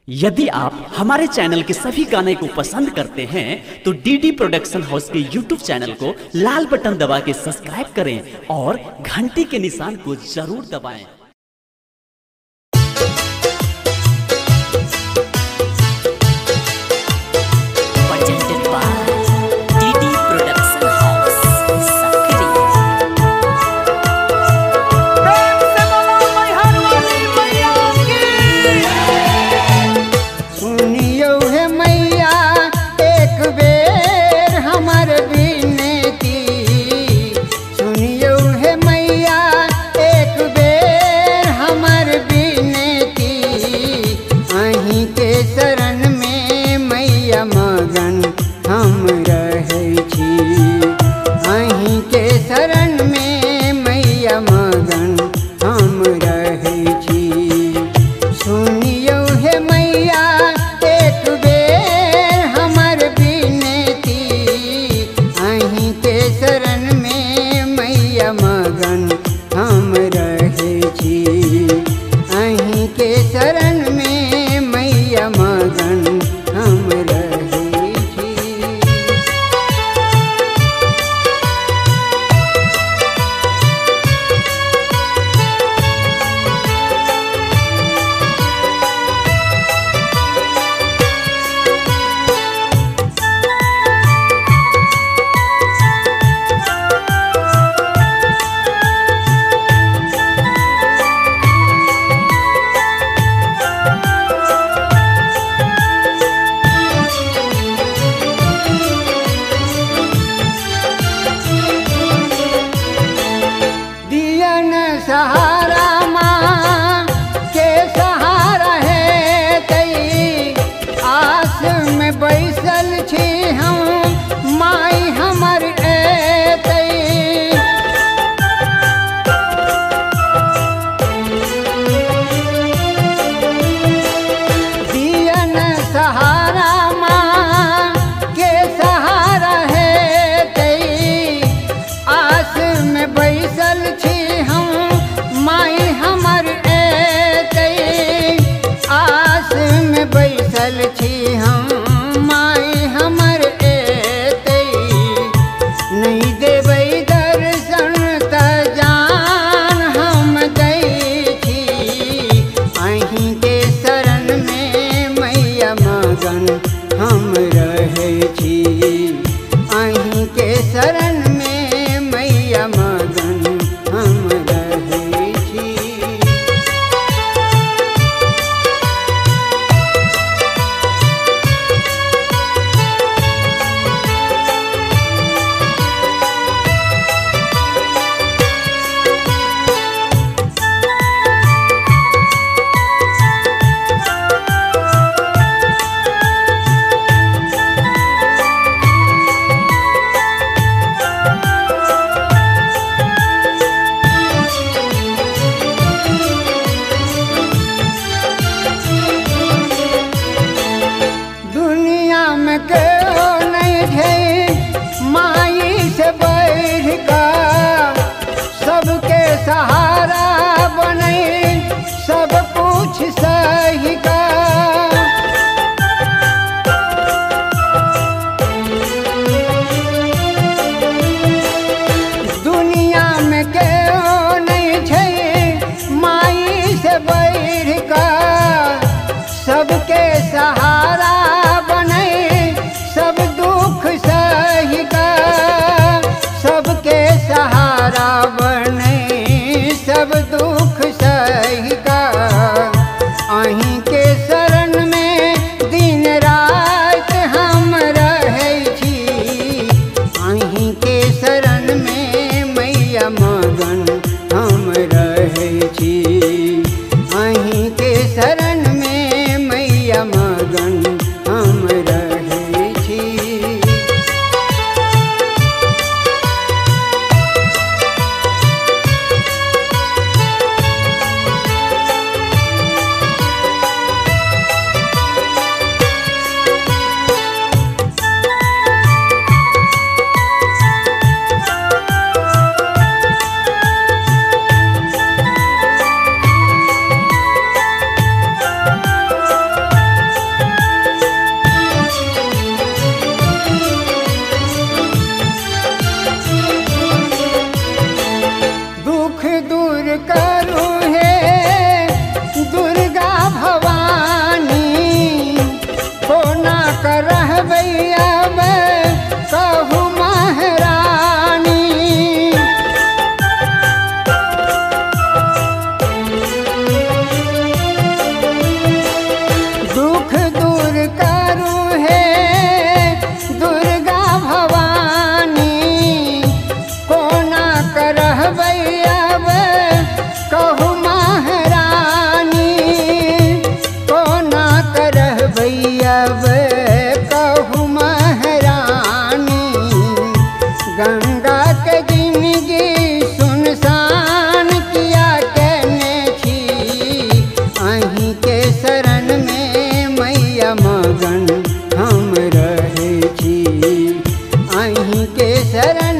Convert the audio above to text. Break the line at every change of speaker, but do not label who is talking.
यदि आप हमारे चैनल के सभी गाने को पसंद करते हैं तो डीडी प्रोडक्शन हाउस के यूट्यूब चैनल को लाल बटन दबा के सब्सक्राइब करें और घंटी के निशान को जरूर दबाएं।
सहारा माँ के सहारा है तई आस में बैसल छी हम माई हमर तई दियन सहारा माँ के सहारा है तई आस में बैसल छी माई हमर तई आस में बैसल छी हम माई हमर तई नहीं देबै दर्शन त जान हम दै छी अहीं के शरण में मैया मगन हम रहै छी अहीं के शरण में मैया मगन हम सहारा बने सब कुछ सही का दुनिया में क्यों नहीं छे माई से बैठ का सबके सहारा बने सब दुख सही का सबके सहारा बने सब दुख सही का अहीं के शरण में दिन रात हम रहै छी अहीं के शरण में मैया मगन हम रहै छी अहीं के शरण में मैया शरण